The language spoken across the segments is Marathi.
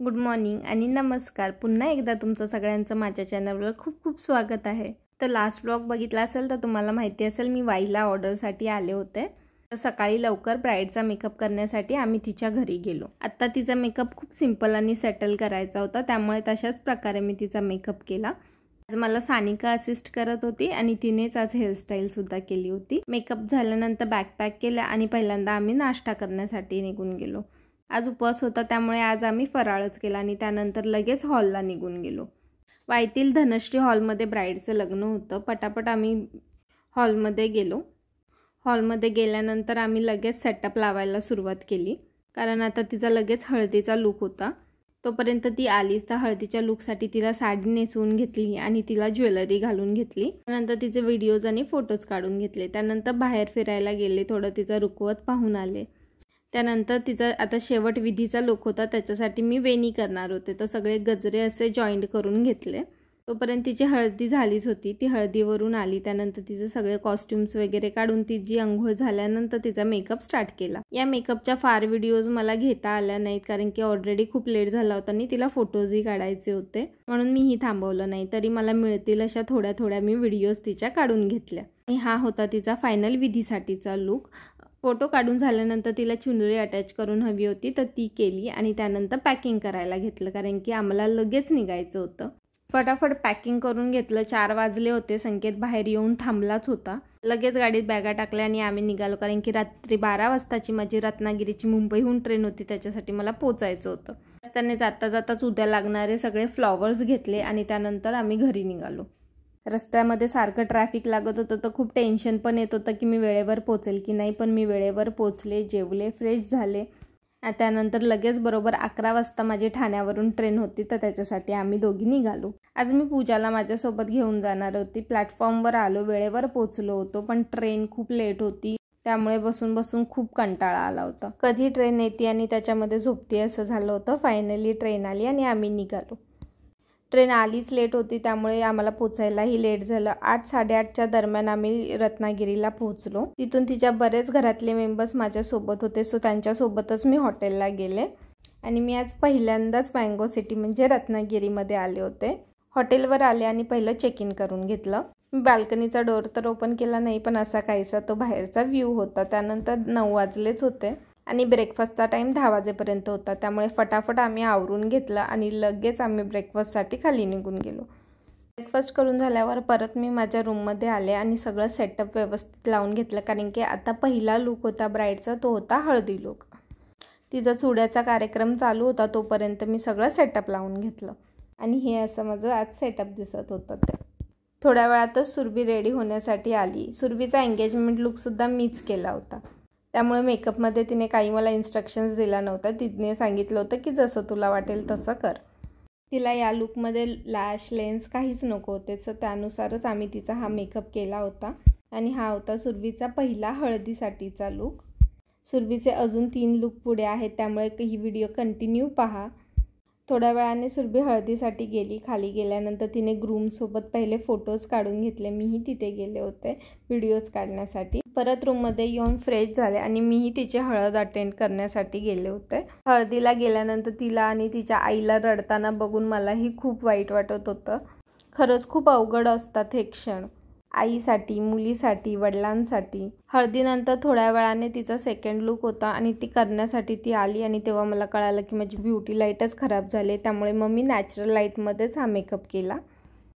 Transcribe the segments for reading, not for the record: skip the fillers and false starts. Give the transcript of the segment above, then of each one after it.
गुड मॉर्निंग आणि नमस्कार. पुन्हा एकदा तुमचं सगळ्यांचं माझ्या चॅनलवर खूप खूप स्वागत आहे. तर लास्ट ब्लॉग बघितला असेल तर तुम्हाला माहिती असेल मी वाईला ऑर्डरसाठी आले होते. तर सकाळी लवकर ब्राईडचा मेकअप करण्यासाठी आम्ही तिच्या घरी गेलो. आता तिचा मेकअप खूप सिंपल आणि सेटल करायचा होता, त्यामुळे तशाच प्रकारे मी तिचा मेकअप केला. आज मला सानिका असिस्ट करत होती आणि तिनेच आज हेअरस्टाईल सुद्धा केली होती. मेकअप झाल्यानंतर बॅकपॅक केला आणि पहिल्यांदा आम्ही नाश्ता करण्यासाठी निघून गेलो. आज उपवास होता, त्यामुळे आज आम्ही फराळच केला आणि त्यानंतर लगेच हॉलला निघून गेलो. वाईतील धनश्री हॉलमध्ये ब्राईडचं लग्न होतं. पटापट आम्ही हॉलमध्ये गेलो. हॉलमध्ये गेल्यानंतर आम्ही लगेच सेटअप लावायला सुरुवात केली, कारण आता तिचा लगेच हळदीचा लूक होता. तोपर्यंत ती आलीच. तर हळदीच्या लूकसाठी तिला साडी नेसवून घेतली आणि तिला ज्वेलरी घालून घेतली. त्यानंतर तिचे व्हिडिओज आणि फोटोज काढून घेतले. त्यानंतर बाहेर फिरायला गेले, थोडं तिचा रुकवत पाहून आले. त्यानंतर तिचा आता शेवट विधीचा लूक होता, त्याच्यासाठी मी वेणी करणार होते. तर सगळे गजरे असे जॉईंट करून घेतले. तोपर्यंत तिची हळदी झालीच होती. ती हळदीवरून आली. त्यानंतर तिचे सगळे कॉस्ट्युम्स वगैरे काढून तिची अंघोळ झाल्यानंतर तिचा मेकअप स्टार्ट केला. या मेकअपच्या फार व्हिडिओज मला घेता आल्या नाहीत, कारण की ऑलरेडी खूप लेट झाला होता आणि तिला फोटोजही काढायचे होते, म्हणून मीही थांबवलं नाही. तरी मला मिळतील अशा थोड्या थोड्या मी व्हिडिओज तिच्या काढून घेतल्या. आणि हा होता तिचा फायनल विधीसाठीचा लूक. फोटो काढून झाल्यानंतर तिला चुनरी अटॅच करून हवी होती, तर ती केली आणि त्यानंतर पॅकिंग करायला घेतलं, कारण की आम्हाला लगेच निघायचं होतं. फटाफट पॅकिंग करून घेतलं. 4 वाजले होते. संकेत बाहेर येऊन थांबलाच होता. लगेच गाडीत बॅगा टाकल्या आणि आम्ही निघालो, कारण की रात्री 12 वाजताची माझी रत्नागिरीची मुंबईहून ट्रेन होती, त्याच्यासाठी मला पोचायचं होतं. रस्त्याने जाता जाताच उद्या लागणारे सगळे फ्लॉवर्स घेतले आणि त्यानंतर आम्ही घरी निघालो. रस्त्यामध्ये सारखं ट्रॅफिक लागत होतं, तर खूप टेन्शन पण येत होतं की मी वेळेवर पोचेल की नाही. पण मी वेळेवर पोचले, जेवले, फ्रेश झाले. त्यानंतर लगेच बरोबर 11 वाजता माझी ठाण्यावरून ट्रेन होती, तर त्याच्यासाठी आम्ही दोघी निघालो. आज मी पूजाला माझ्यासोबत घेऊन जाणार होती. प्लॅटफॉर्मवर आलो, वेळेवर पोचलो होतो, पण ट्रेन खूप लेट होती, त्यामुळे बसून बसून खूप कंटाळा आला होता. कधी ट्रेन येते आणि त्याच्यामध्ये झोपते असं झालं होतं. फायनली ट्रेन आली आणि आम्ही निघालो. ट्रेन आलीच लेट होती, त्यामुळे आम्हाला पोचायलाही लेट झालं. 8-8:30च्या दरम्यान आम्ही रत्नागिरीला पोहोचलो. तिथून तिच्या बरेच घरातले मेंबर्स माझ्यासोबत होते, सो त्यांच्यासोबतच मी हॉटेलला गेले. आणि मी आज पहिल्यांदाच मँगो सिटी म्हणजे रत्नागिरीमध्ये आले होते. हॉटेलवर आले आणि पहिलं चेक इन करून घेतलं. मी बाल्कनीचा डोर तर ओपन केला नाही, पण असा काहीसा तो बाहेरचा व्ह्यू होता. त्यानंतर 9 वाजलेच होते आणि ब्रेकफास्टचा टाईम 10 वाजेपर्यंत होता, त्यामुळे फटाफट आम्ही आवरून घेतलं आणि लगेच आम्ही ब्रेकफास्टसाठी खाली निघून गेलो. ब्रेकफास्ट करून झाल्यावर परत मी माझ्या रूममध्ये आले आणि सगळं सेटअप व्यवस्थित लावून घेतलं, कारण की आता पहिला लूक होता ब्राईडचा, तो होता हळदी लूक. तिचा चुड्याचा कार्यक्रम चालू होता, तोपर्यंत मी सगळं सेटअप लावून घेतलं आणि हे असं माझं आज सेटअप दिसत होतं. ते थोड्या वेळातच सुरभी रेडी होण्यासाठी आली. सुरभीचा एंगेजमेंट लूकसुद्धा मीच केला होता, त्यामुळे मेकअपमध्ये तिने काही मला इन्स्ट्रक्शन्स दिला नव्हता. तिने सांगितलं होतं की जसं तुला वाटेल तसं कर. तिला या लूकमध्ये लॅश, लेन्स काहीच नको होते, सो त्यानुसारच आम्ही तिचा हा मेकअप केला होता. आणि हा होता सुरभीचा पहिला हळदीसाठीचा लूक. सुरभीचे अजून 3 लूक पुढे आहेत, त्यामुळे ही व्हिडिओ कंटिन्यू पहा. थोड्या वेळाने सुरभी हळदीसाठी गेली. खाली गेल्यानंतर तिने ग्रूमसोबत पहिले फोटोज काढून घेतले. मीही तिथे गेले होते व्हिडिओज काढण्यासाठी. परत रूममध्ये येऊन फ्रेश झाले आणि मीही तिची हळद अटेंड करण्यासाठी गेले होते. हळदीला गेल्यानंतर तिला आणि तिच्या आईला रडताना बघून मलाही खूप वाईट वाटत होतं. खरंच खूप अवघड असतात हे क्षण, आईसाठी, मुलीसाठी, वडिलांसाठी. हळदीनंतर थोड्या वेळाने तिचा सेकंड लूक होता आणि ती करण्यासाठी ती आली आणि तेव्हा मला कळालं की माझी ब्युटी लाईटच खराब झाले, त्यामुळे मग मी नॅचरल लाईटमध्येच हा मेकअप केला.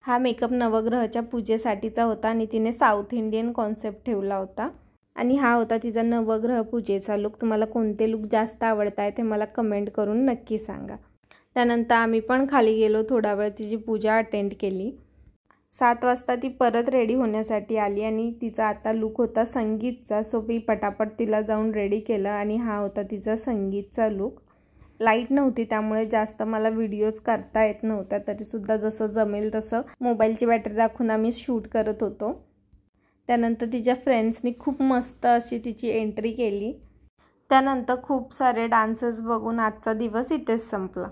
हा मेकअप नवग्रहाच्या पूजेसाठीचा होता आणि तिने साऊथ इंडियन कॉन्सेप्ट ठेवला होता. आणि हा होता तिचा नवग्रह पूजेचा लूक. तुम्हाला कोणते लूक जास्त आवडत आहे ते मला कमेंट करून नक्की सांगा. त्यानंतर आम्ही पण खाली गेलो. थोडा वेळ तिची पूजा अटेंड केली. 7 वाजता ती परत रेडी होण्यासाठी आली आणि तिचा आता लूक होता संगीतचा, सो मी पटापट तिला जाऊन रेडी केलं आणि हा होता तिचा संगीतचा लूक. लाईट नव्हती, त्यामुळे जास्त मला व्हिडिओज करता येत नव्हत्या, तरीसुद्धा जसं जमेल तसं मोबाईलची बॅटरी दाखवून आम्ही शूट करत होतो. त्यानंतर तिच्या फ्रेंड्सनी खूप मस्त अशी तिची एंट्री केली. त्यानंतर खूप सारे डान्सेस बघून आजचा दिवस इथेच संपला.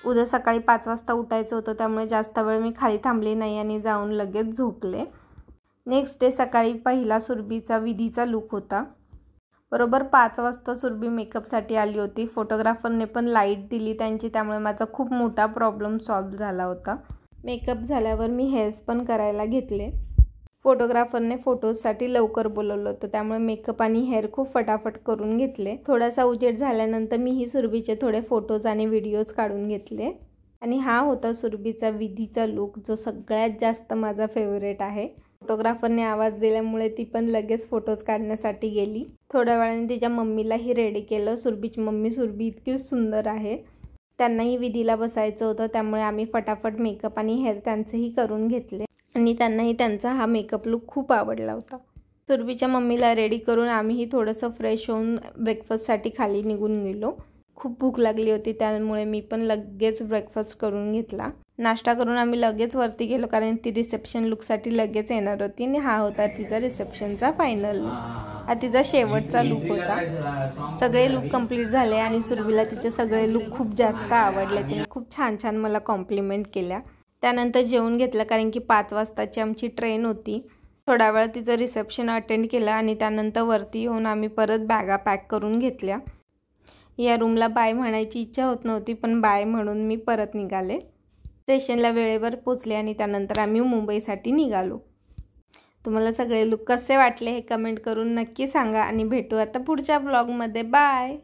उद्या सकाळी 5 वाजता उठायचं होतं, त्यामुळे जास्त वेळ मी खाली थांबले नाही आणि जाऊन लगेच झोपले. नेक्स्ट डे सकाळी पहिला सुरभीचा विधीचा लुक होता. बरोबर 5 वाजता सुरभी मेकअपसाठी आली होती. फोटोग्राफरने पण लाईट दिली त्यांची, त्यामुळे माझा खूप मोठा प्रॉब्लेम सॉल्व्ह झाला होता. मेकअप झाल्यावर मी हेअर्स पण करायला घेतले. फोटोग्राफरने फोटोजसाठी लवकर बोलवलं होतं, त्यामुळे मेकअप आणि हेअर खूप फटाफट करून घेतले. थोडासा उजेड झाल्यानंतर मीही सुरभीचे थोडे फोटोज आणि व्हिडिओज काढून घेतले. आणि हा होता सुरभीचा विधीचा लुक, जो सगळ्यात जास्त माझा फेवरेट आहे. फोटोग्राफरने आवाज दिल्यामुळे ती पण लगेच फोटोज काढण्यासाठी गेली. थोड्या वेळाने तिच्या मम्मीलाही रेडी केलं. सुरभीची मम्मी सुरभी इतकी सुंदर आहे. त्यांनाही विधीला बसायचं होतं, त्यामुळे आम्ही फटाफट मेकअप आणि हेअर त्यांचेही करून घेतले आणि त्यांनाही त्यांचा हा मेकअप लुक खूप आवडला होता. सुरभीच्या मम्मीला रेडी करून आम्हीही थोडंसं फ्रेश होऊन ब्रेकफास्टसाठी खाली निघून गेलो. खूप भूक लागली होती, त्यामुळे मी पण लगेच ब्रेकफास्ट करून घेतला. नाश्ता करून आम्ही लगेच वरती गेलो, कारण ती रिसेप्शन लुकसाठी लगेच येणार होती आणि हा होता तिचा रिसेप्शनचा फायनल लुक. हा तिचा शेवटचा लुक होता. सगळे लुक कंप्लीट झाले आणि सुरभीला तिचे सगळे लुक खूप जास्त आवडले. तिने खूप छान छान मला कॉम्प्लिमेंट केल्या. त्यानंतर जेवून घेतलं, कारण की 5 वाजताची आमची ट्रेन होती. थोडा वेळ तिचं रिसेप्शन अटेंड केलं आणि त्यानंतर वरती येऊन आम्ही परत बॅगा पॅक करून घेतल्या. या रूमला बाय म्हणायची इच्छा होत नव्हती, पण बाय म्हणून मी परत निघाले. स्टेशनला वेळेवर पोचले आणि त्यानंतर आम्ही मुंबईसाठी निघालो. तुम्हाला सगळे लुक कसे वाटले हे कमेंट करून नक्की सांगा आणि भेटू आता पुढच्या ब्लॉगमध्ये. बाय.